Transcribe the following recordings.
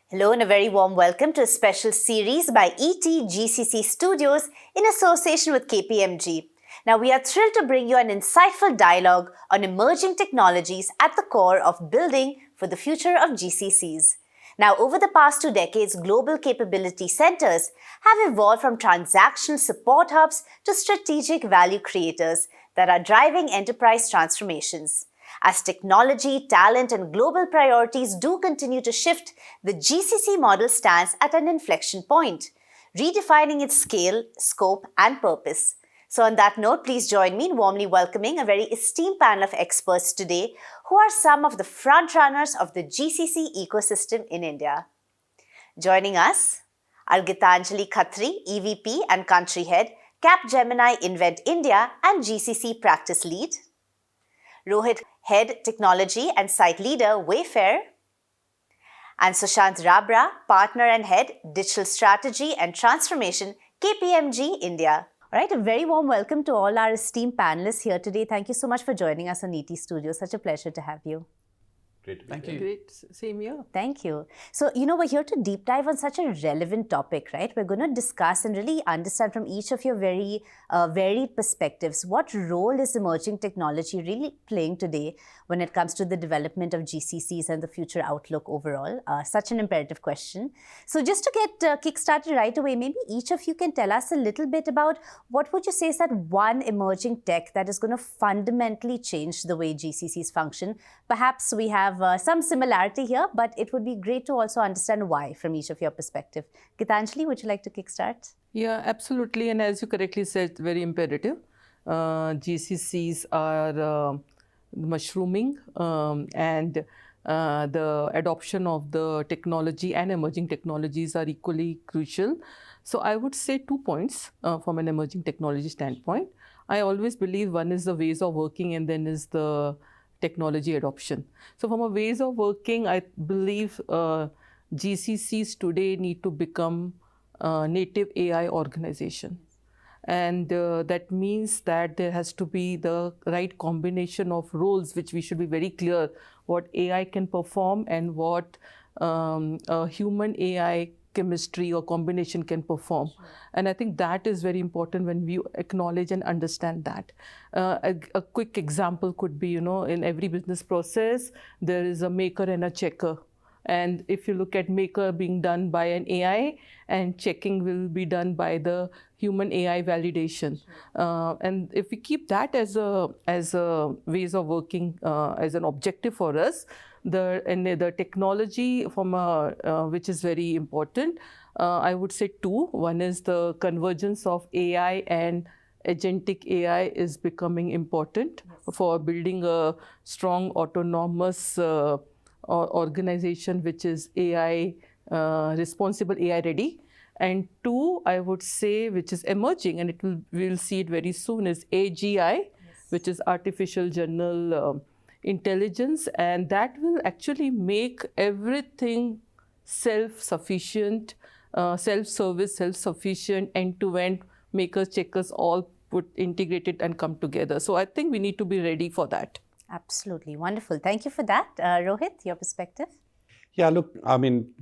Hello and a very warm welcome to a special series by ETGCC Studios in association with KPMG. Now, we are thrilled to bring you an insightful dialogue on emerging technologies at the core of building for the future of GCCs. Now, over the past 2 decades, global capability centers have evolved from transactional support hubs to strategic value creators that are driving enterprise transformations. As technology, talent, and global priorities do continue to shift, the GCC model stands at an inflection point, redefining its scale, scope, and purpose. So, on that note, please join me in warmly welcoming a very esteemed panel of experts today who are some of the frontrunners of the GCC ecosystem in India. Joining us are Geetanjali Khatri, EVP and Country Head, Capgemini Invent India and GCC Practice Lead. Rohit, Head Technology and Site Leader, Wayfair. And Sushant Rabra, Partner and Head, Digital Strategy and Transformation, KPMG India. All right, a very warm welcome to all our esteemed panelists here today. Thank you so much for joining us on ET Studios. Such a pleasure to have you. Great to be Thank here. you. Great. Same here. Thank you. So, we're here to deep dive on such a relevant topic, right? We're going to discuss and really understand from each of your very varied perspectives what role is emerging technology really playing today when it comes to the development of GCCs and the future outlook overall. Such an imperative question. So, just to get kick-started right away, maybe each of you can tell us a little bit about what would you say is that one emerging tech that is going to fundamentally change the way GCCs function. Perhaps we have some similarity here, but it would be great to also understand why from each of your perspective. Geetanjali, would you like to kickstart? Yeah, absolutely. And as you correctly said, very imperative. GCCs are mushrooming and the adoption of the technology and emerging technologies are equally crucial. So I would say 2 points from an emerging technology standpoint. I always believe one is the ways of working and then is the technology adoption. So from a ways of working, I believe GCCs today need to become native AI organization. And that means that there has to be the right combination of roles, which we should be very clear what AI can perform and what a human AI chemistry or combination can perform. Sure. And I think that is very important when we acknowledge and understand that. A quick example could be, in every business process, there is a maker and a checker. And if you look at maker being done by an AI and checking will be done by the human AI validation. Sure. And if we keep that as a ways of working as an objective for us, the technology from which is very important, I would say 2. One is the convergence of AI and agentic AI is becoming important. Yes. For building a strong autonomous organization which is AI responsible, AI ready. And 2, I would say, which is emerging, and we'll see it very soon, is AGI, yes, which is artificial general intelligence, and that will actually make everything self-sufficient, self-service, self-sufficient, end-to-end, makers, checkers, all put integrated and come together. So I think we need to be ready for that. Absolutely. Wonderful. Thank you for that. Rohit, your perspective? Yeah, look, I mean,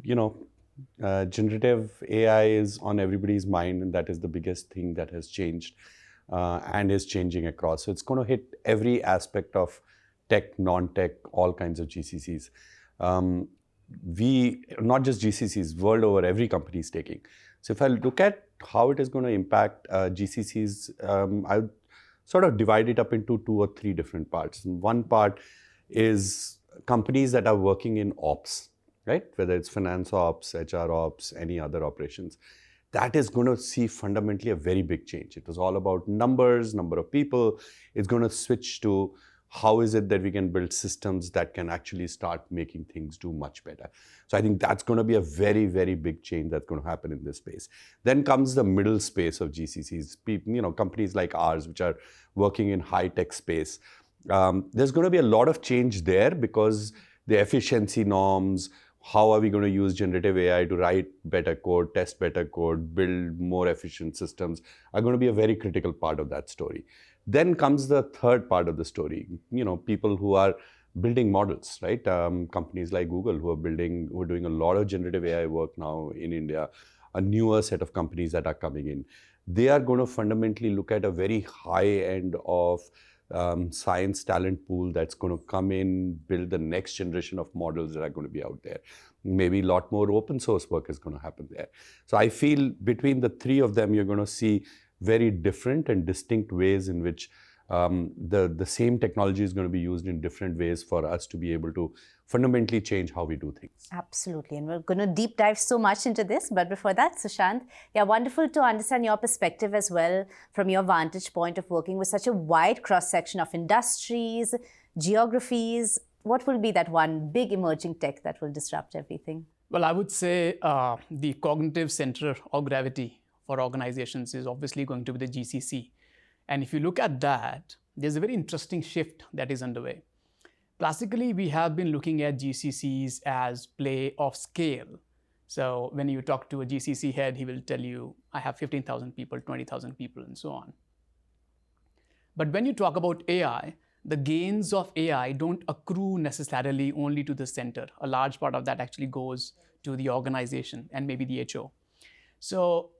generative AI is on everybody's mind, and that is the biggest thing that has changed and is changing across. So it's going to hit every aspect of tech, non-tech, all kinds of GCCs. Not just GCCs, world over, every company is taking. So if I look at how it is going to impact GCCs, I would sort of divide it up into 2 or 3 different parts. And one part is companies that are working in ops, right? Whether it's finance ops, HR ops, any other operations. That is going to see fundamentally a very big change. It was all about numbers, number of people. It's going to switch to how is it that we can build systems that can actually start making things do much better. So I think that's going to be a very, very big change that's going to happen in this space. Then comes the middle space of GCCs, companies like ours, which are working in high-tech space. There's going to be a lot of change there because the efficiency norms, how are we going to use generative AI to write better code, test better code, build more efficient systems, are going to be a very critical part of that story. Then comes the third part of the story, people who are building models, right? Companies like Google who are doing a lot of generative AI work now in India, a newer set of companies that are coming in. They are going to fundamentally look at a very high end of science talent pool that's going to come in, build the next generation of models that are going to be out there. Maybe a lot more open source work is going to happen there. So I feel between the three of them, you're going to see very different and distinct ways in which the same technology is going to be used in different ways for us to be able to fundamentally change how we do things. Absolutely. And we're going to deep dive so much into this. But before that, Sushant, yeah, wonderful to understand your perspective as well from your vantage point of working with such a wide cross-section of industries, geographies. What will be that one big emerging tech that will disrupt everything? Well, I would say the cognitive center of gravity for organizations is obviously going to be the GCC. And if you look at that, there's a very interesting shift that is underway. Classically, we have been looking at GCCs as play of scale. So when you talk to a GCC head, he will tell you, I have 15,000 people, 20,000 people, and so on. But when you talk about AI, the gains of AI don't accrue necessarily only to the center. A large part of that actually goes to the organization and maybe the HO. So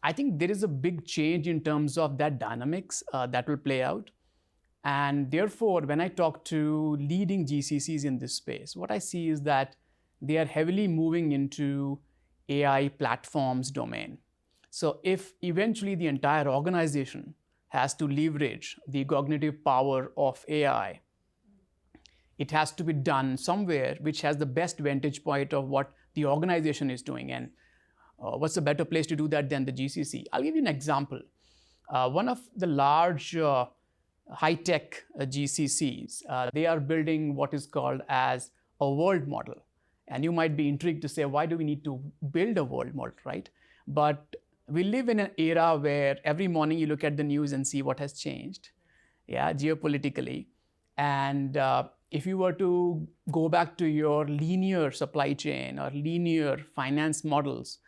I think there is a big change in terms of that dynamics that will play out. And therefore, when I talk to leading GCCs in this space, what I see is that they are heavily moving into AI platforms domain. So if eventually the entire organization has to leverage the cognitive power of AI, it has to be done somewhere which has the best vantage point of what the organization is doing. And what's a better place to do that than the GCC? I'll give you an example. One of the large high-tech GCCs, they are building what is called as a world model. And you might be intrigued to say, why do we need to build a world model, right? But we live in an era where every morning you look at the news and see what has changed, yeah, geopolitically. And if you were to go back to your linear supply chain or linear finance models,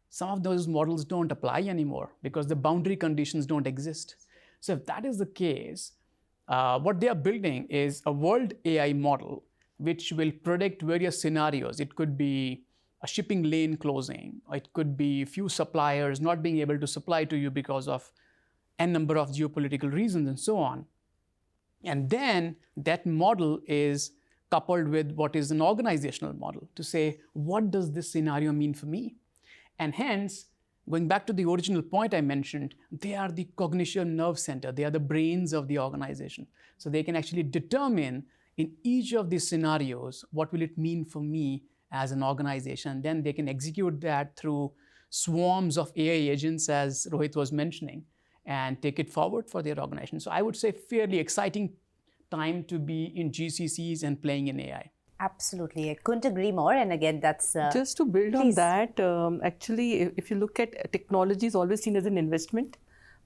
some of those models don't apply anymore because the boundary conditions don't exist. So if that is the case, what they are building is a world AI model which will predict various scenarios. It could be a shipping lane closing, or it could be few suppliers not being able to supply to you because of n number of geopolitical reasons and so on. And then that model is coupled with what is an organizational model to say, what does this scenario mean for me? And hence, going back to the original point I mentioned, they are the cognition nerve center. They are the brains of the organization. So they can actually determine in each of these scenarios, what will it mean for me as an organization? Then they can execute that through swarms of AI agents, as Rohit was mentioning, and take it forward for their organization. So I would say fairly exciting time to be in GCCs and playing in AI. Absolutely. I couldn't agree more. And again, that's... Just to build on that, actually, if you look at technology is always seen as an investment,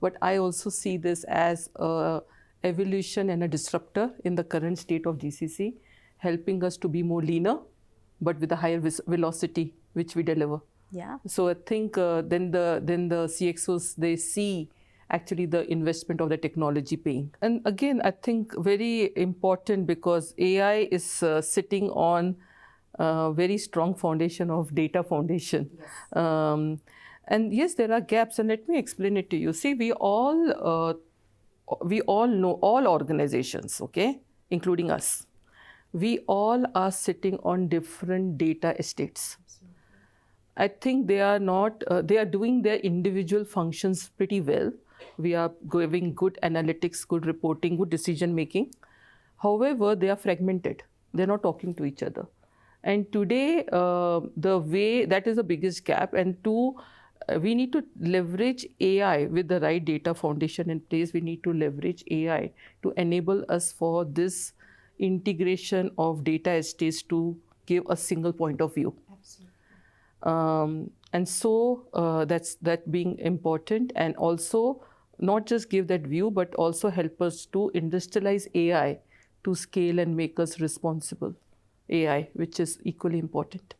but I also see this as a evolution and a disruptor in the current state of GCC, helping us to be more leaner, but with a higher velocity, which we deliver. Yeah. So I think then the CXOs, they see actually the investment of the technology paying. And again, I think very important because AI is sitting on a very strong foundation of data foundation. Yes. And yes, there are gaps, and let me explain it to you. See, we all know, all organizations, okay, including us, we all are sitting on different data estates. I think they are not, they are doing their individual functions pretty well. We are giving good analytics, good reporting, good decision making. However, they are fragmented. They're not talking to each other. And today, the way, that is the biggest gap. And two, we need to leverage AI with the right data foundation in place. We need to leverage AI to enable us for this integration of data estates to give a single point of view. Absolutely. And so that's being important, and also not just give that view, but also help us to industrialize AI to scale and make us responsible AI, which is equally important.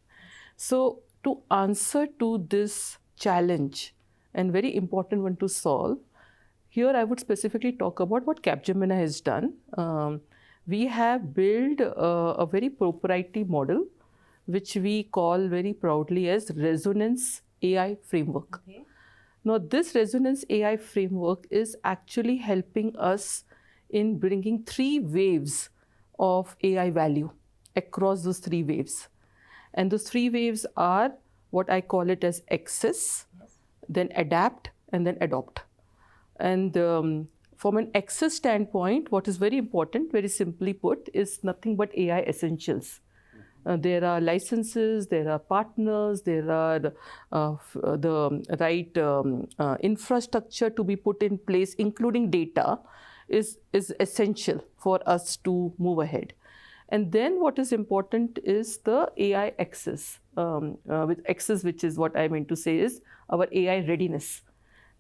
So to answer to this challenge, and very important one to solve, here I would specifically talk about what Capgemini has done. we have built a very proprietary model, which we call very proudly as Resonance AI Framework. Okay. Now, this Resonance AI Framework is actually helping us in bringing 3 waves of AI value across those 3 waves. And those 3 waves are what I call it as access, then adapt, and then adopt. And from an access standpoint, what is very important, very simply put, is nothing but AI essentials. There are licenses, there are partners, there are the right infrastructure to be put in place, including data, is essential for us to move ahead. And then what is important is the AI access, with access, which is what I meant to say is our AI readiness.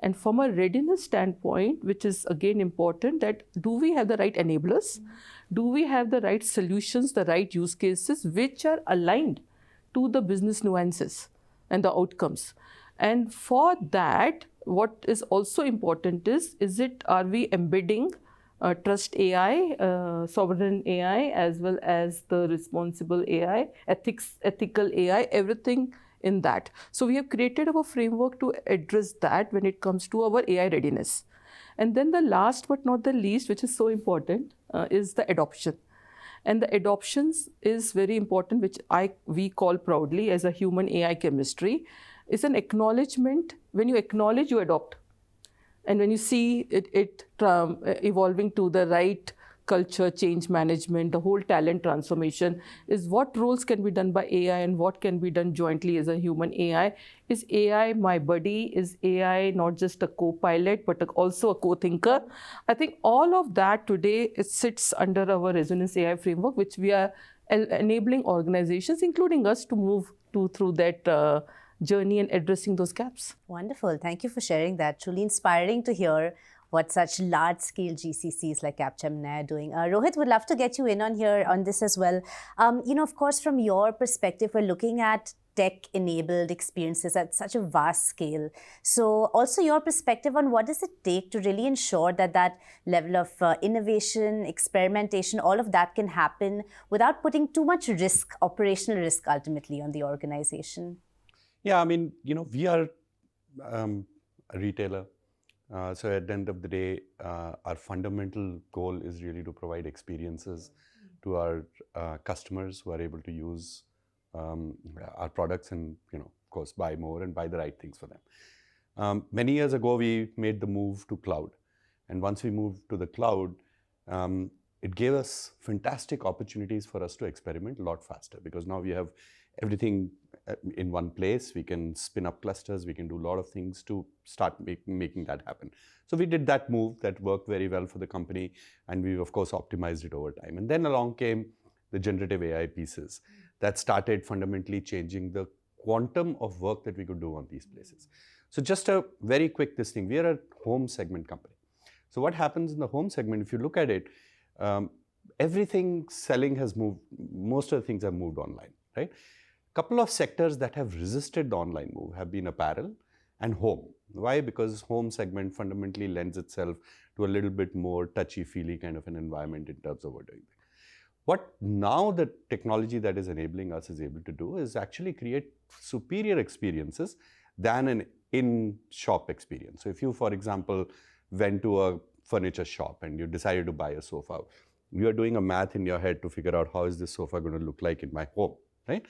And from a readiness standpoint, which is again important, that do we have the right enablers? Do we have the right solutions, the right use cases, which are aligned to the business nuances and the outcomes? And for that, what is also important is are we embedding trust AI, sovereign AI, as well as the responsible AI, ethical AI, everything in that. So we have created our framework to address that when it comes to our AI readiness. And then the last but not the least, which is so important, is the adoption. And the adoptions is very important, which we call proudly as a human AI chemistry. It's an acknowledgement. When you acknowledge, you adopt. And when you see it evolving to the right culture, change management, the whole talent transformation, is what roles can be done by AI and what can be done jointly as a human AI. Is AI my buddy? Is AI not just a co-pilot, but also a co-thinker? I think all of that today, it sits under our Resonance AI framework, which we are enabling organizations, including us, to move through that journey and addressing those gaps. Wonderful. Thank you for sharing that. Truly inspiring to hear what such large-scale GCCs like Capgemini are doing. Rohit, would love to get you in on this as well. Of course, from your perspective, we're looking at tech-enabled experiences at such a vast scale. So also your perspective on what does it take to really ensure that that level of innovation, experimentation, all of that can happen without putting too much risk, operational risk ultimately on the organization? Yeah, I mean, we are a retailer. So at the end of the day, our fundamental goal is really to provide experiences to our customers who are able to use our products and, of course, buy more and buy the right things for them. Many years ago, we made the move to cloud. And once we moved to the cloud, it gave us fantastic opportunities for us to experiment a lot faster, because now we have everything in one place. We can spin up clusters. We can do a lot of things to start making that happen. So we did that move that worked very well for the company, and we've of course optimized it over time. And then along came the generative AI pieces that started fundamentally changing the quantum of work that we could do on these places. So just a very quick thing. We are a home segment company. So what happens in the home segment, if you look at it, everything selling has moved, most of the things have moved online, right? Couple of sectors that have resisted the online move have been apparel and home. Why? Because home segment fundamentally lends itself to a little bit more touchy-feely kind of an environment in terms of what we're doing. What now the technology that is enabling us is able to do is actually create superior experiences than an in-shop experience. So if you, for example, went to a furniture shop and you decided to buy a sofa, you are doing a math in your head to figure out how is this sofa going to look like in my home, right?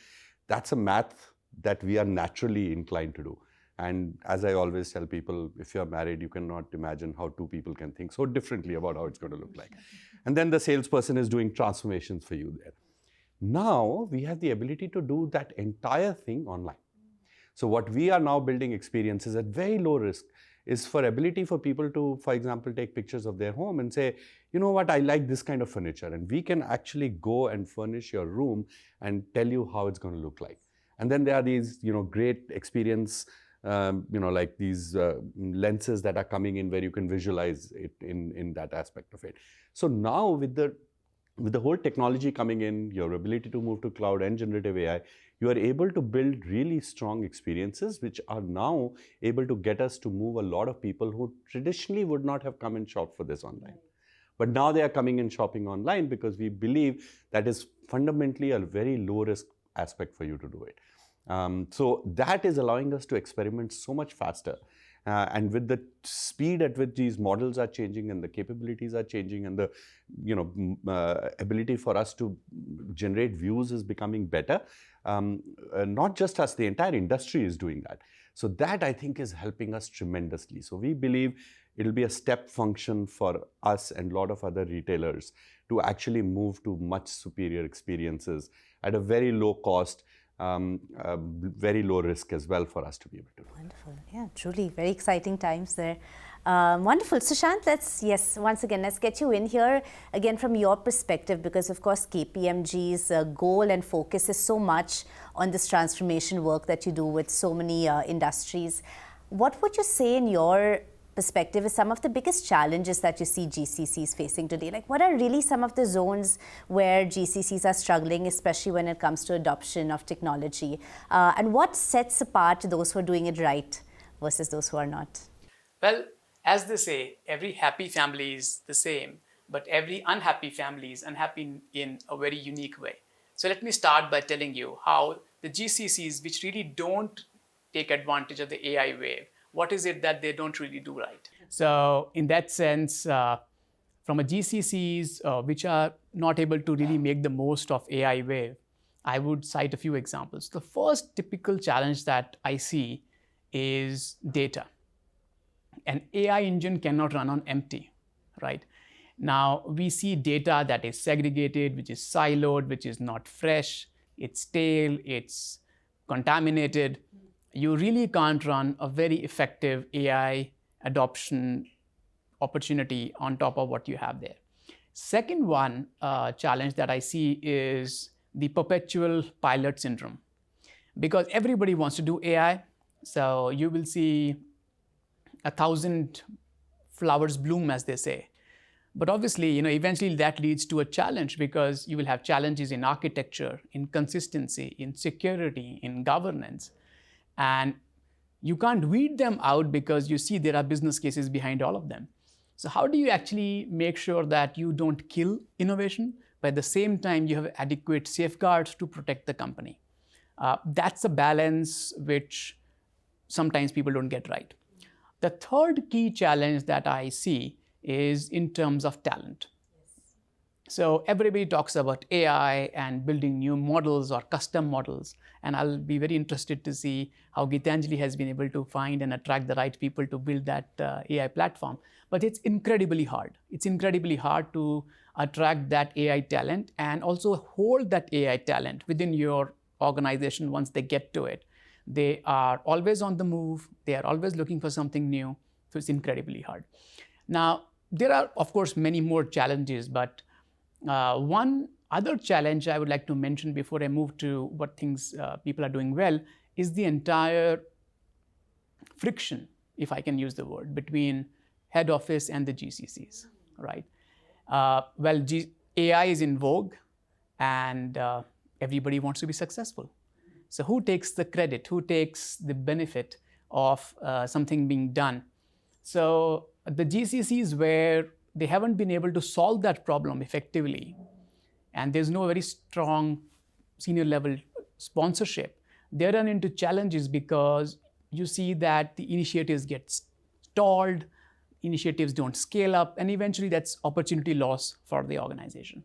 That's a math that we are naturally inclined to do. And as I always tell people, if you're married, you cannot imagine how two people can think so differently about how it's going to look like. And then the salesperson is doing transformations for you there. Now we have the ability to do that entire thing online. So what we are now building experiences at very low risk is for ability for people to, for example, take pictures of their home and say, you know what, I like this kind of furniture. And we can actually go and furnish your room and tell you how it's going to look like. And then there are these, great experience, like these lenses that are coming in where you can visualize it in that aspect of it. So now with the whole technology coming in, your ability to move to cloud and generative AI, you are able to build really strong experiences which are now able to get us to move a lot of people who traditionally would not have come and shopped for this online. But now they are coming and shopping online because we believe that is fundamentally a very low risk aspect for you to do it. So that is allowing us to experiment so much faster. And with the speed at which these models are changing and the capabilities are changing and the ability for us to generate views is becoming better, not just us, the entire industry is doing that. So that I think is helping us tremendously. So we believe it'll be a step function for us and a lot of other retailers to actually move to much superior experiences at a very low cost, very low risk as well for us to be able to do. Wonderful. Yeah, truly very exciting times there. Wonderful. Sushant, once again, let's get you in here again from your perspective, because of course KPMG's goal and focus is so much on this transformation work that you do with so many industries. What would you say in your perspective is some of the biggest challenges that you see GCCs facing today? Like, what are really some of the zones where GCCs are struggling, especially when it comes to adoption of technology? And what sets apart those who are doing it right versus those who are not? Well, as they say, every happy family is the same, but every unhappy family is unhappy in a very unique way. So let me start by telling you how the GCCs, which really don't take advantage of the AI wave, what is it that they don't really do right? So in that sense, from a GCCs which are not able to really make the most of AI wave, I would cite a few examples. The first typical challenge that I see is data. An AI engine cannot run on empty, right? Now, we see data that is segregated, which is siloed, which is not fresh, it's stale, it's contaminated. You really can't run a very effective AI adoption opportunity on top of what you have there. Second one challenge that I see is the perpetual pilot syndrome. Because everybody wants to do AI, so you will see 1,000 flowers bloom, as they say. But obviously, eventually that leads to a challenge, because you will have challenges in architecture, in consistency, in security, in governance. And you can't weed them out because you see there are business cases behind all of them. So how do you actually make sure that you don't kill innovation, but at the same time you have adequate safeguards to protect the company? That's a balance which sometimes people don't get right. The third key challenge that I see is in terms of talent. So everybody talks about AI and building new models or custom models. And I'll be very interested to see how Geetanjali has been able to find and attract the right people to build that AI platform. But it's incredibly hard. It's incredibly hard to attract that AI talent and also hold that AI talent within your organization once they get to it. They are always on the move. They are always looking for something new. So it's incredibly hard. Now, there are, of course, many more challenges, but one other challenge I would like to mention before I move to what things people are doing well is the entire friction, if I can use the word, between head office and the GCCs, right? AI is in vogue and everybody wants to be successful. So who takes the credit? Who takes the benefit of something being done? So the GCCs where they haven't been able to solve that problem effectively, and there's no very strong senior level sponsorship, they run into challenges because you see that the initiatives get stalled, initiatives don't scale up, and eventually that's opportunity loss for the organization.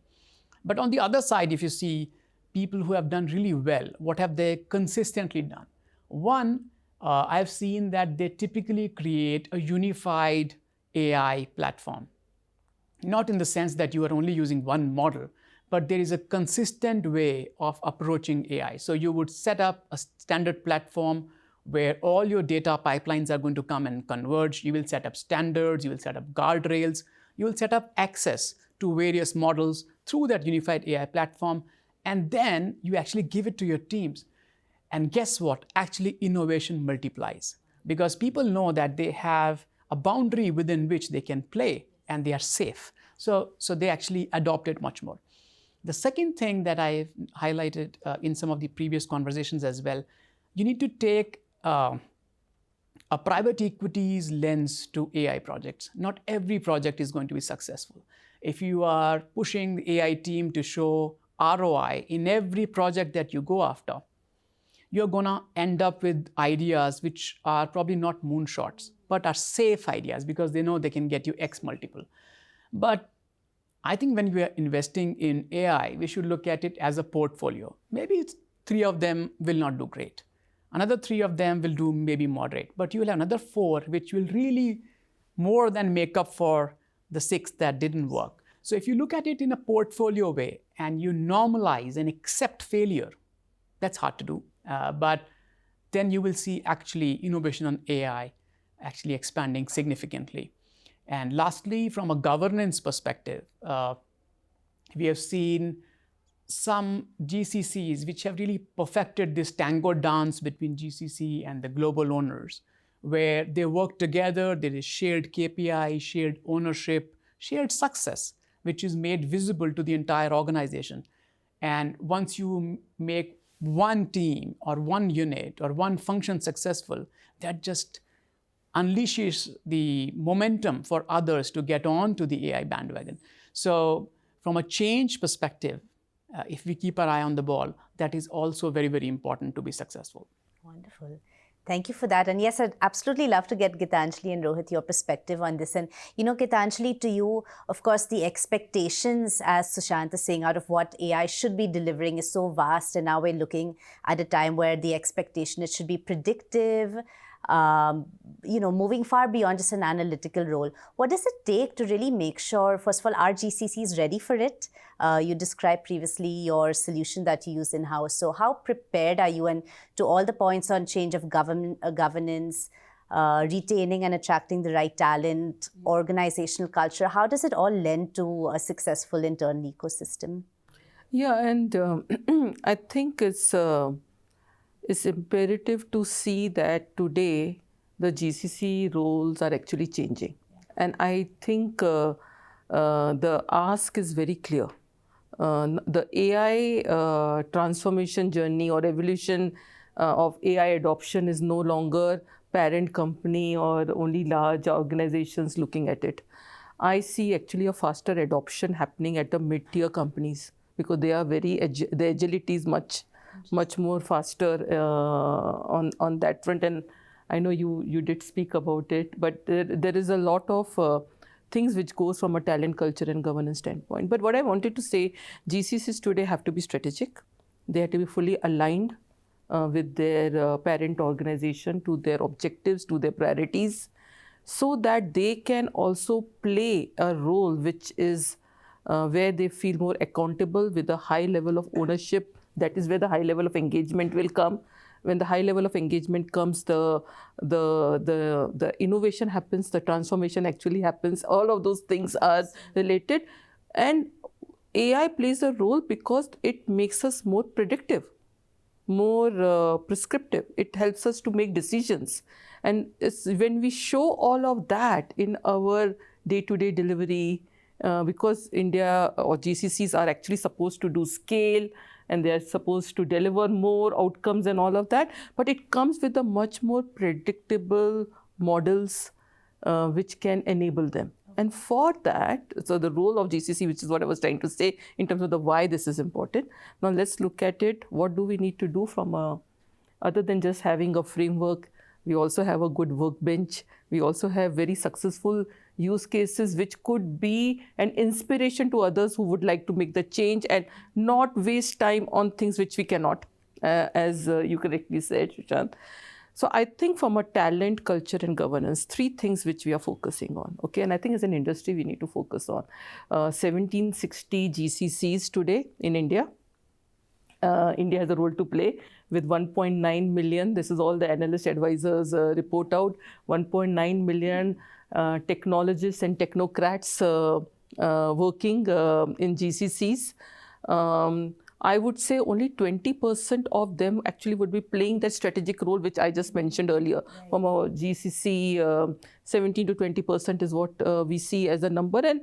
But on the other side, if you see people who have done really well, what have they consistently done? One, I've seen that they typically create a unified AI platform. Not in the sense that you are only using one model, but there is a consistent way of approaching AI. So you would set up a standard platform where all your data pipelines are going to come and converge. You will set up standards, you will set up guardrails, you will set up access to various models through that unified AI platform, and then you actually give it to your teams. And guess what? Actually, innovation multiplies because people know that they have a boundary within which they can play and they are safe. So they actually adopt it much more. The second thing that I've highlighted in some of the previous conversations as well, you need to take a private equities lens to AI projects. Not every project is going to be successful. if you are pushing the AI team to show ROI in every project that you go after, you're going to end up with ideas which are probably not moonshots, but are safe ideas because they know they can get you X multiple. But I think when we are investing in AI, we should look at it as a portfolio. Maybe it's 3 of them will not do great. Another 3 of them will do maybe moderate, but you will have another 4 which will really more than make up for the 6 that didn't work. So if you look at it in a portfolio way and you normalize and accept failure, that's hard to do. But then you will see actually innovation on AI actually expanding significantly. And lastly, from a governance perspective, we have seen some GCCs which have really perfected this tango dance between GCC and the global owners, where they work together, there is shared KPI, shared ownership, shared success, which is made visible to the entire organization. And once you make one team or one unit or one function successful, that just unleashes the momentum for others to get on to the AI bandwagon. So from a change perspective, if we keep our eye on the ball, that is also very, very important to be successful. Wonderful. Thank you for that. And yes, I'd absolutely love to get Geetanjali and Rohit, your perspective on this. And, Geetanjali, to you, of course, the expectations, as Sushant is saying, out of what AI should be delivering is so vast. And now we're looking at a time where the expectation, it should be predictive, moving far beyond just an analytical role. What does it take to really make sure, first of all, are GCCs ready for it? You described previously your solution that you use in-house. So how prepared are you? And to all the points on change of governance, retaining and attracting the right talent, organizational culture, how does it all lend to a successful internal ecosystem? Yeah, and I think it's imperative to see that today the GCC roles are actually changing. And I think the ask is very clear. The AI transformation journey or evolution of AI adoption is no longer parent company or only large organizations looking at it. I see actually a faster adoption happening at the mid-tier companies because they are the agility is much more faster on that front. And I know you did speak about it, but there is a lot of things which goes from a talent culture and governance standpoint. But what I wanted to say, GCCs today have to be strategic. They have to be fully aligned with their parent organization, to their objectives, to their priorities, so that they can also play a role which is where they feel more accountable with a high level of ownership. That is where the high level of engagement will come. When the high level of engagement comes, the innovation happens, the transformation actually happens. All of those things are related. And AI plays a role because it makes us more predictive, more prescriptive. It helps us to make decisions. And it's when we show all of that in our day-to-day delivery, because India or GCCs are actually supposed to do scale, and they are supposed to deliver more outcomes and all of that. But it comes with a much more predictable models which can enable them. And for that, so the role of GCC, which is what I was trying to say in terms of the why this is important. Now let's look at it. What do we need to do from other than just having a framework? We also have a good workbench. We also have very successful use cases which could be an inspiration to others who would like to make the change and not waste time on things which we cannot, as you correctly said, Sushant. So I think from a talent, culture and governance, 3 things which we are focusing on. Okay, and I think as an industry we need to focus on 1760 GCCs today in India. India has a role to play with 1.9 million. This is all the analyst advisors report out. 1.9 million technologists and technocrats working in GCCs. I would say only 20% of them actually would be playing that strategic role, which I just mentioned earlier. Right. From a GCC, 17 to 20% is what we see as a number. And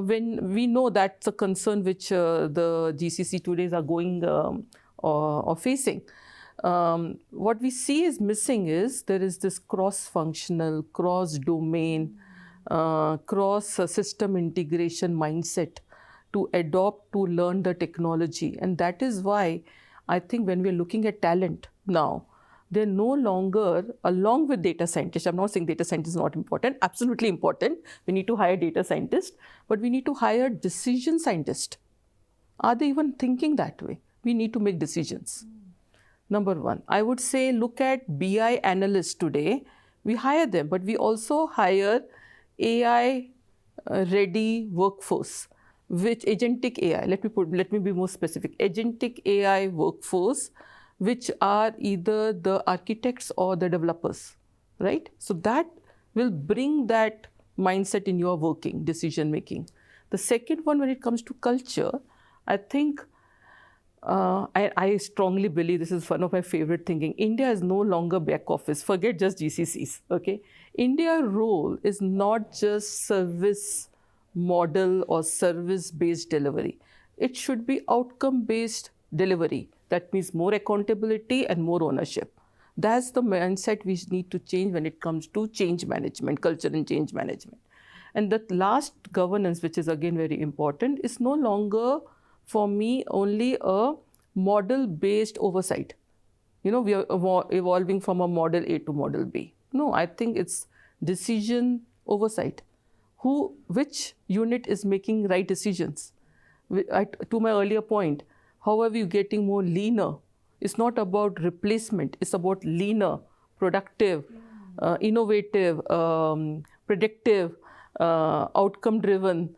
when we know that's a concern which the GCC today are going or facing. What we see is missing is there is this cross-functional, cross-domain cross-system integration mindset to adopt, to learn the technology. And that is why I think when we're looking at talent now, they're no longer, along with data scientists, I'm not saying data scientists is not important, absolutely important. We need to hire data scientists, but we need to hire decision scientists. Are they even thinking that way? We need to make decisions. Number one, I would say look at BI analysts today. We hire them, but we also hire AI ready workforce, which agentic AI, let me be more specific, agentic AI workforce, which are either the architects or the developers, right? So that will bring that mindset in your working, decision making. The second one, when it comes to culture, I think I strongly believe, this is one of my favorite thinking, India is no longer back office, forget just GCCs, okay? India's role is not just service model or service-based delivery. It should be outcome-based delivery. That means more accountability and more ownership. That's the mindset we need to change when it comes to change management, culture and change management. And the last, governance, which is again very important, is no longer for me only a model-based oversight. You know, we are evolving from a model A to model B. No, I think it's decision oversight. Which unit is making right decisions? To my earlier point, how are we getting more leaner? It's not about replacement. It's about leaner, productive, innovative, predictive, outcome-driven.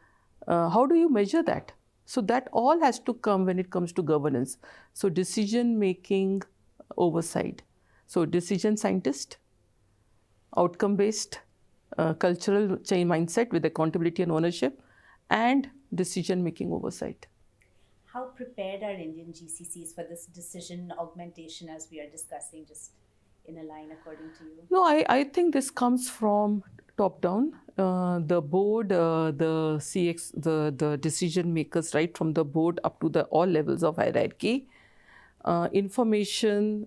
How do you measure that? So that all has to come when it comes to governance. So decision-making oversight. So decision scientist, outcome-based, cultural change mindset with accountability and ownership, and decision-making oversight. How prepared are Indian GCCs for this decision augmentation as we are discussing, just in a line according to you? No, I think this comes from top down. The board, the CX, the decision makers, right from the board up to the all levels of hierarchy. Information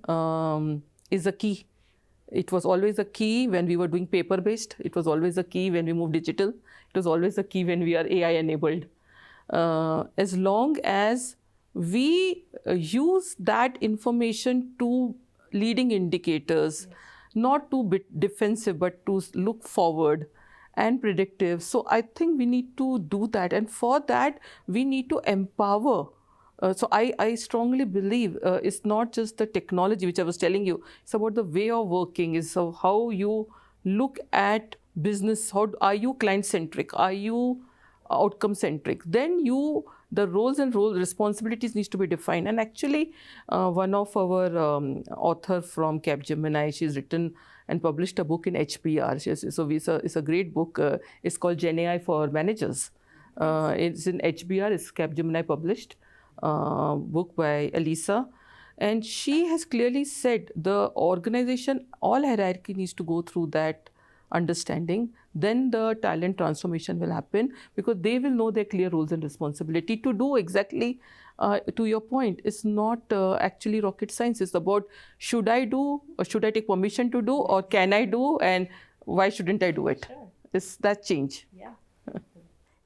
is a key. It was always a key when we were doing paper-based. It was always a key when we moved digital. It was always a key when we are AI-enabled. As long as we use that information to leading indicators, yes, not to be defensive, but to look forward and predictive. So I think we need to do that. And for that, we need to empower. So I strongly believe it's not just the technology, which I was telling you. It's about the way of working. It's how you look at business. How are you client-centric? Are you outcome-centric? Then the roles and responsibilities needs to be defined. And actually, one of our author from Capgemini, she's written and published a book in HBR. It's a great book. It's called Gen AI for Managers. It's in HBR. It's Capgemini published. Book by Elisa, and she has clearly said the organization, all hierarchy needs to go through that understanding. Then the talent transformation will happen, because they will know their clear roles and responsibility to do exactly, to your point, it's not actually rocket science. It's about should I do, or should I take permission to do, or can I do, and why shouldn't I do it? Sure. It's that change. Yeah.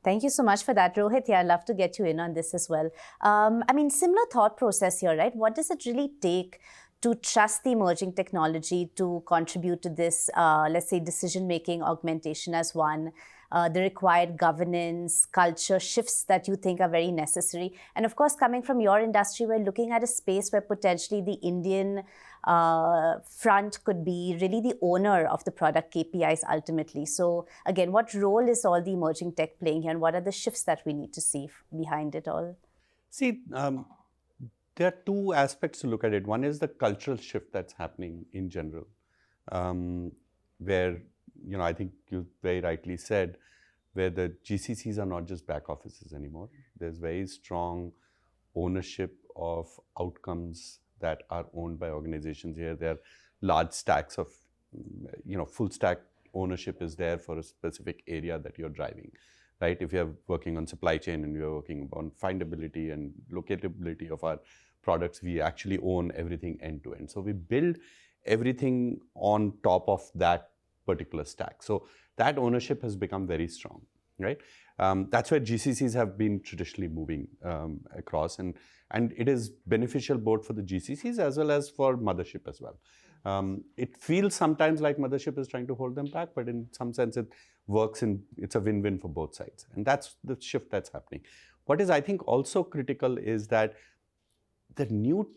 Thank you so much for that, Rohit. Yeah, I'd love to get you in on this as well. I mean, similar thought process here, right? What does it really take to trust the emerging technology to contribute to this, let's say, decision-making augmentation as one, the required governance, culture shifts that you think are very necessary? And of course, coming from your industry, we're looking at a space where potentially the Indian front could be really the owner of the product KPIs ultimately. So again, what role is all the emerging tech playing here, and what are the shifts that we need to see behind it all? See, there are two aspects to look at it. One is the cultural shift that's happening in general, where, I think you very rightly said, where the GCCs are not just back offices anymore. There's very strong ownership of outcomes that are owned by organizations here. There are large stacks of, full stack ownership is there for a specific area that you're driving, right? If you're working on supply chain and you're working on findability and locatability of our products, we actually own everything end to end. So we build everything on top of that particular stack. So that ownership has become very strong, right? That's where GCCs have been traditionally moving across, and it is beneficial both for the GCCs as well as for mothership as well. It feels sometimes like mothership is trying to hold them back, but in some sense it works, and it's a win-win for both sides. And that's the shift that's happening. What is, I think, also critical is that the new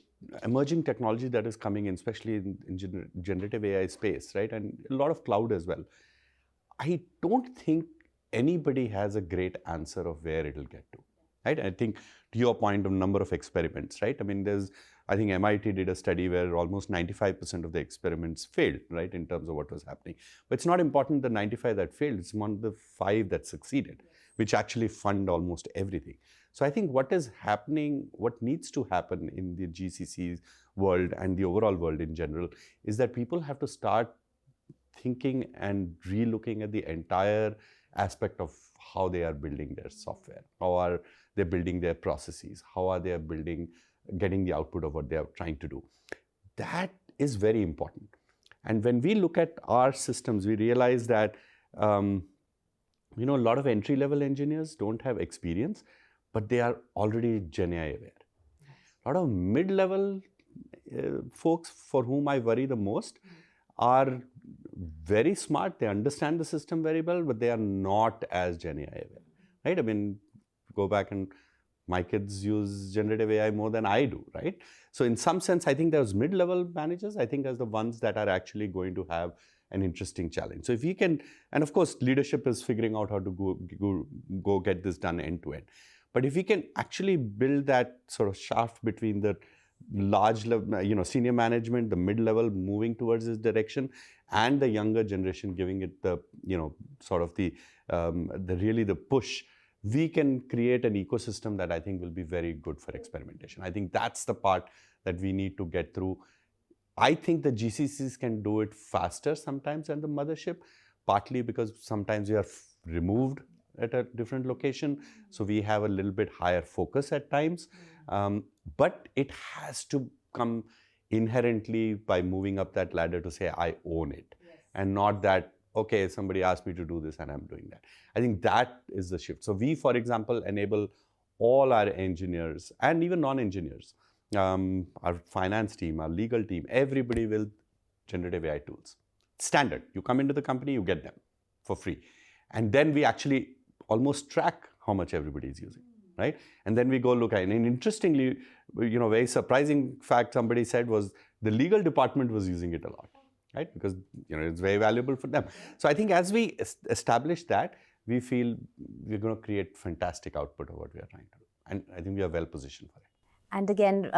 emerging technology that is coming in, especially in generative AI space, right, and a lot of cloud as well, I don't think anybody has a great answer of where it'll get to, right? I think to your point of number of experiments, right? I mean, I think MIT did a study where almost 95% of the experiments failed, right, in terms of what was happening. But it's not important the 95 that failed, it's one of the 5 that succeeded, which actually fund almost everything. So I think what is happening, what needs to happen in the GCCs world and the overall world in general is that people have to start thinking and re-looking at the entire aspect of how they are building their software, how are they building their processes, how are they getting the output of what they are trying to do. That is very important. And when we look at our systems, we realize that a lot of entry-level engineers don't have experience, but they are already GenAI aware. A lot of mid-level folks for whom I worry the most are very smart, they understand the system very well, but they are not as GenAI aware, right? I mean, go back and my kids use generative AI more than I do, right? So in some sense, I think those mid-level managers, I think, as the ones that are actually going to have an interesting challenge. So if we can, and of course, leadership is figuring out how to go get this done end to end. But if we can actually build that sort of shaft between the large level, senior management, the mid-level moving towards this direction, and the younger generation giving it the, sort of the push, we can create an ecosystem that I think will be very good for experimentation. I think that's the part that we need to get through. I think the GCCs can do it faster sometimes than the mothership, partly because sometimes we are removed at a different location, so we have a little bit higher focus at times. But it has to come inherently by moving up that ladder to say, I own it, and not that, okay, somebody asked me to do this and I'm doing that. I think that is the shift. So we, for example, enable all our engineers and even non-engineers, our finance team, our legal team, everybody with generative AI tools. Standard. You come into the company, you get them for free. And then we actually almost track how much everybody is using, right? And then we go look at it. And interestingly, very surprising fact somebody said was the legal department was using it a lot, right? Because it's very valuable for them. So I think as we establish that, we feel we're going to create fantastic output of what we are trying to do. And I think we are well positioned for it. And again,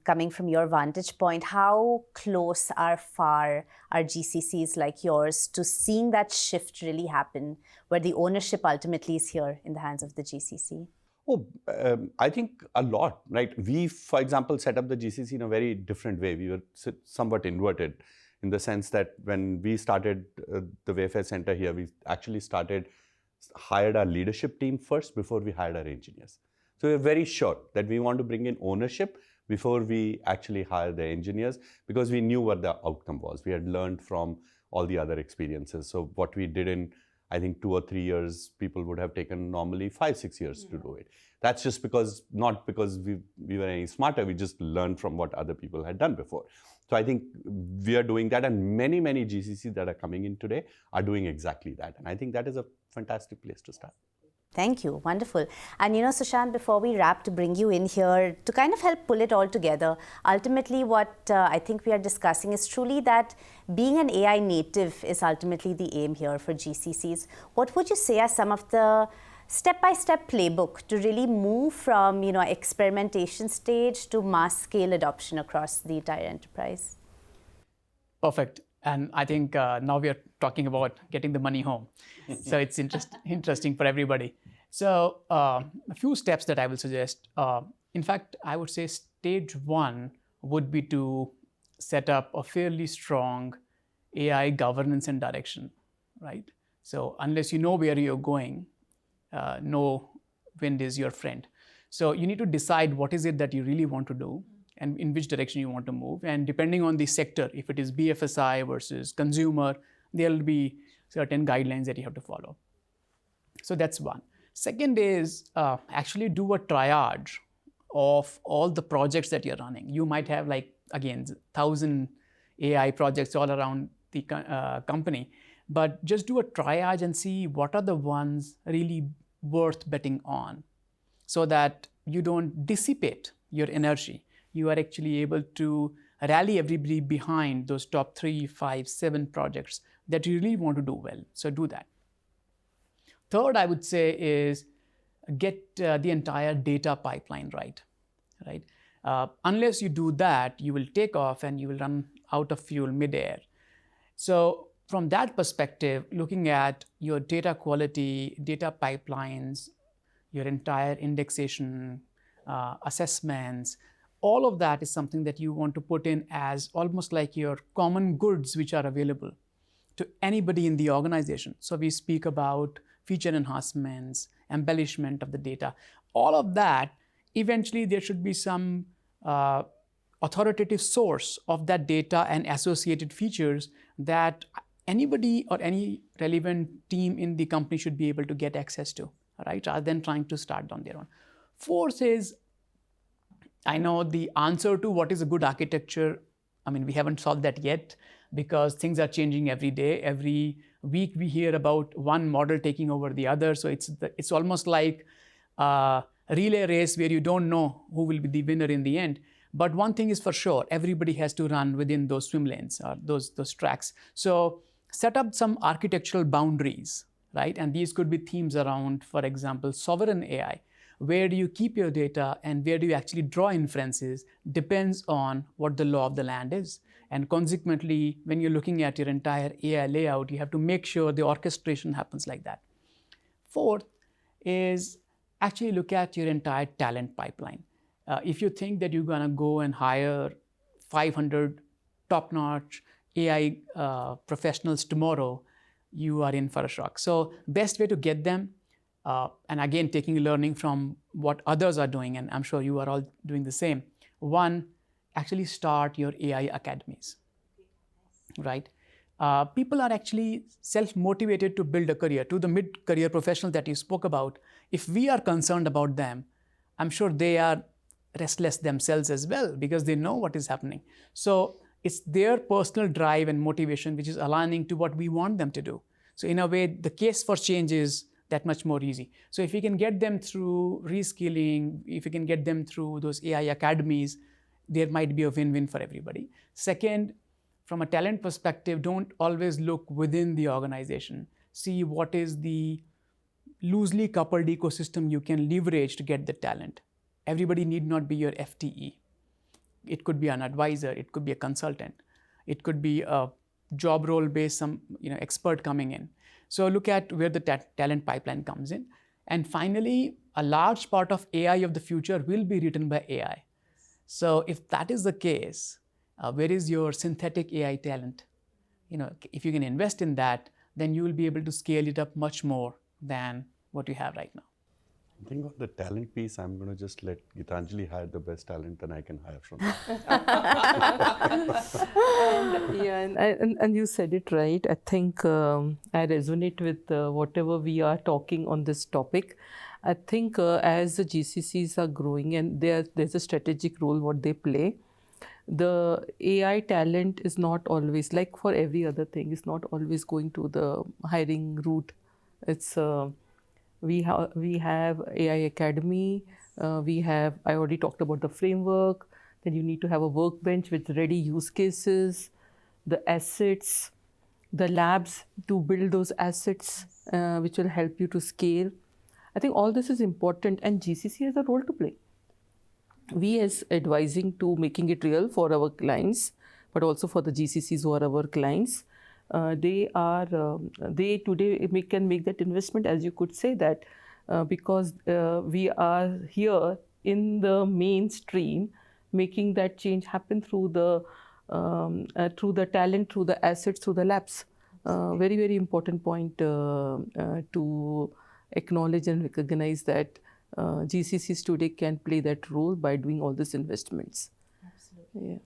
coming from your vantage point, how close or far are GCCs like yours to seeing that shift really happen, where the ownership ultimately is here in the hands of the GCC? Oh, I think a lot, right? We, for example, set up the GCC in a very different way. We were somewhat inverted in the sense that when we started the Wayfair Center here, we actually hired our leadership team first before we hired our engineers. So we're very sure that we want to bring in ownership before we actually hire the engineers, because we knew what the outcome was. We had learned from all the other experiences. So what we did in, I think, 2 or 3 years, people would have taken normally 5-6 years to do it. That's just not because we were any smarter, we just learned from what other people had done before. So I think we are doing that, and many, many GCCs that are coming in today are doing exactly that. And I think that is a fantastic place to start. Thank you. Wonderful. And Sushant, before we wrap, to bring you in here to kind of help pull it all together, ultimately what I think we are discussing is truly that being an AI native is ultimately the aim here for GCCs. What would you say are some of the step-by-step playbook to really move from experimentation stage to mass scale adoption across the entire enterprise? Perfect. And I think now we are talking about getting the money home. So it's interesting for everybody. So a few steps that I will suggest. In fact, I would say stage 1 would be to set up a fairly strong AI governance and direction, right? So unless you know where you're going, no wind is your friend. So you need to decide what is it that you really want to do and in which direction you want to move. And depending on the sector, if it is BFSI versus consumer, there'll be certain guidelines that you have to follow. So that's one. Second is actually do a triage of all the projects that you're running. You might have, like, again, 1,000 AI projects all around the company, but just do a triage and see what are the ones really worth betting on, so that you don't dissipate your energy. You are actually able to rally everybody behind those top 3, 5, 7 projects that you really want to do well. So do that. Third, I would say, is get the entire data pipeline right. Unless you do that, you will take off and you will run out of fuel midair. So from that perspective, looking at your data quality, data pipelines, your entire indexation, assessments, all of that is something that you want to put in as almost like your common goods which are available to anybody in the organization. So we speak about feature enhancements, embellishment of the data, all of that. Eventually there should be some authoritative source of that data and associated features that anybody or any relevant team in the company should be able to get access to, right, rather than trying to start on their own. Fourth is, I know the answer to what is a good architecture, I mean, we haven't solved that yet because things are changing every day. Every week we hear about one model taking over the other. So it's almost like a relay race where you don't know who will be the winner in the end. But one thing is for sure, everybody has to run within those swim lanes or those tracks. So set up some architectural boundaries, right? And these could be themes around, for example, sovereign AI. Where do you keep your data and where do you actually draw inferences depends on what the law of the land is. And consequently, when you're looking at your entire AI layout, you have to make sure the orchestration happens like that. Fourth is actually look at your entire talent pipeline. If you think that you're going to go and hire 500 top-notch AI professionals tomorrow, you are in for a shock. So best way to get them, and again, taking learning from what others are doing, and I'm sure you are all doing the same. One, actually start your AI academies, right? People are actually self-motivated to build a career. To the mid-career professionals that you spoke about, if we are concerned about them, I'm sure they are restless themselves as well because they know what is happening. So it's their personal drive and motivation which is aligning to what we want them to do. So in a way, the case for change is that much more easy. So if we can get them through reskilling, if we can get them through those AI academies, there might be a win-win for everybody. Second, from a talent perspective, don't always look within the organization. See what is the loosely coupled ecosystem you can leverage to get the talent. Everybody need not be your FTE. It could be an advisor, it could be a consultant, it could be a job role based expert coming in. So look at where the talent pipeline comes in. And finally, a large part of AI of the future will be written by AI. So if that is the case, where is your synthetic AI talent? If you can invest in that, then you will be able to scale it up much more than what you have right now. I think on the talent piece, I'm going to just let Geetanjali hire the best talent that I can hire from. And you said it right. I think I resonate with whatever we are talking on this topic. I think as the GCCs are growing and there's a strategic role what they play, the AI talent is not always, like for every other thing, it's not always going to the hiring route. It's we have AI Academy, I already talked about the framework, then you need to have a workbench with ready use cases, the assets, the labs to build those assets, which will help you to scale. I think all this is important and GCC has a role to play. We as advising to making it real for our clients, but also for the GCCs who are our clients. They today can make that investment, as you could say that, because we are here in the mainstream, making that change happen through the talent, through the assets, through the labs. Very, very important point to acknowledge and recognize that GCCs today can play that role by doing all these investments. Absolutely. Yeah.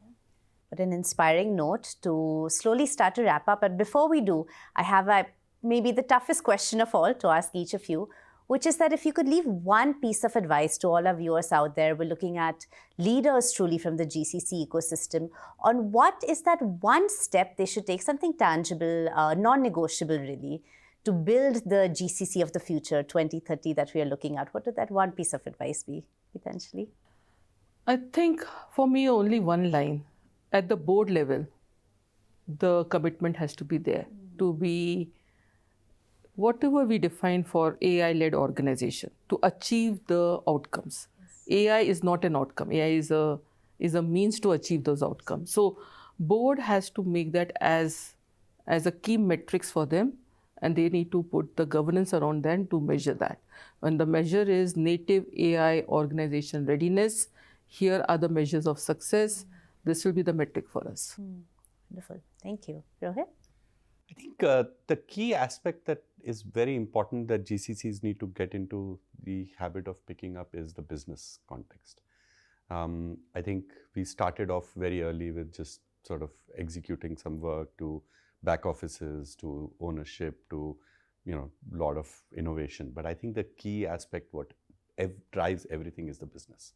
But an inspiring note to slowly start to wrap up. But before we do, I have a maybe the toughest question of all to ask each of you, which is that if you could leave one piece of advice to all our viewers out there, we're looking at leaders truly from the GCC ecosystem, on what is that one step they should take, something tangible, non-negotiable really, to build the GCC of the future, 2030, that we are looking at. What would that one piece of advice be, Geetanjali? I think for me, only one line. At the board level, the commitment has to be there to be whatever we define for AI-led organization to achieve the outcomes. AI is not an outcome. AI is a means to achieve those outcomes. So board has to make that as a key metrics for them, and they need to put the governance around them to measure that. And the measure is native AI organization readiness. Here are the measures of success. This will be the metric for us. Wonderful. Thank you. Rohit? I think the key aspect that is very important that GCCs need to get into the habit of picking up is the business context. I think we started off very early with just sort of executing some work to back offices, to ownership, to lot of innovation. But I think the key aspect, what drives everything, is the business.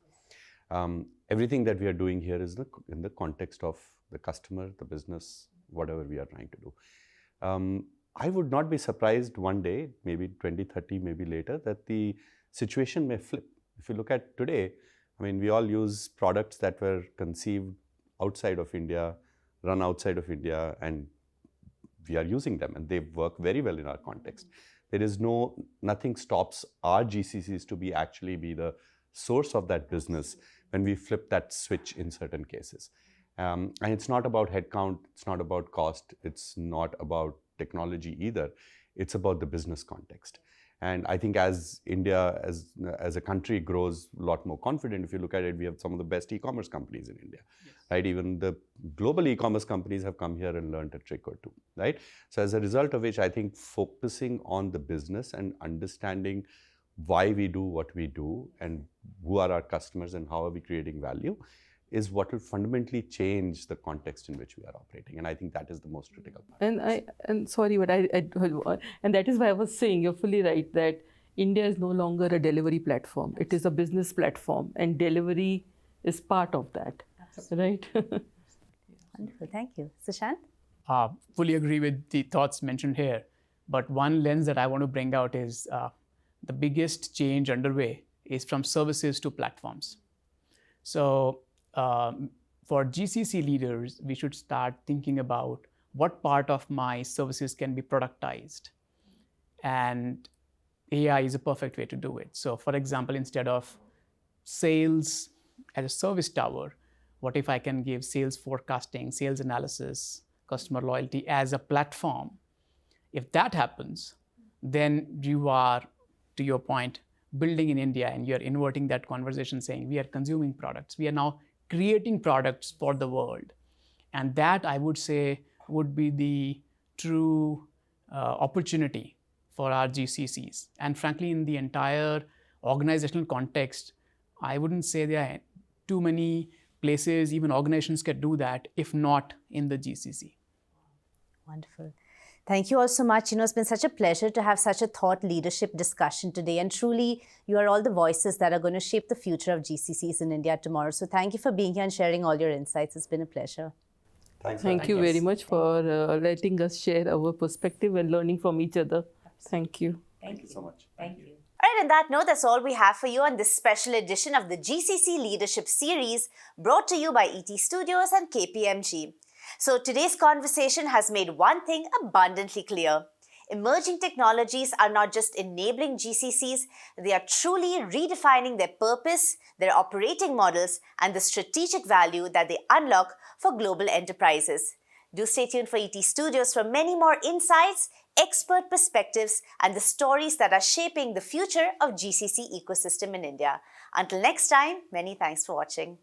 Everything that we are doing here is in the context of the customer, the business, whatever we are trying to do. I would not be surprised one day, maybe 2030, maybe later, that the situation may flip. If you look at today, I mean, we all use products that were conceived outside of India, run outside of India, and we are using them, and they work very well in our context. There is nothing stops our GCCs to be the source of that business when we flip that switch in certain cases. And it's not about headcount, it's not about cost, it's not about technology either. It's about the business context. And I think as India, as a country grows a lot more confident, if you look at it, we have some of the best e-commerce companies in India, yes. Right? Even the global e-commerce companies have come here and learned a trick or two, right? So as a result of which, I think focusing on the business and understanding why we do what we do and who are our customers and how are we creating value is what will fundamentally change the context in which we are operating. And I think that is the most critical part. And sorry, but and that is why I was saying, you're fully right, that India is no longer a delivery platform. It is a business platform, and delivery is part of that. Absolutely. Right? Wonderful, thank you. Sushant? Fully agree with the thoughts mentioned here. But one lens that I want to bring out is the biggest change underway is from services to platforms. So for GCC leaders, we should start thinking about what part of my services can be productized. And AI is a perfect way to do it. So for example, instead of sales as a service tower, what if I can give sales forecasting, sales analysis, customer loyalty as a platform? If that happens, then you are, to your point, building in India, and you're inverting that conversation saying we are consuming products. We are now creating products for the world. And that, I would say, would be the true opportunity for our GCCs. And frankly, in the entire organizational context, I wouldn't say there are too many places, even organizations can do that, if not in the GCC. Wonderful. Thank you all so much. It's been such a pleasure to have such a thought leadership discussion today. And truly, you are all the voices that are going to shape the future of GCCs in India tomorrow. So thank you for being here and sharing all your insights. It's been a pleasure. Thank you very much for letting us share our perspective and learning from each other. Thank you. Thank you so much. Thank you. All right, on that note, that's all we have for you on this special edition of the GCC Leadership Series, brought to you by ET Studios and KPMG. So today's conversation has made one thing abundantly clear. Emerging technologies are not just enabling GCCs, they are truly redefining their purpose, their operating models, and the strategic value that they unlock for global enterprises. Do stay tuned for ET Studios for many more insights, expert perspectives, and the stories that are shaping the future of GCC ecosystem in India. Until next time, many thanks for watching.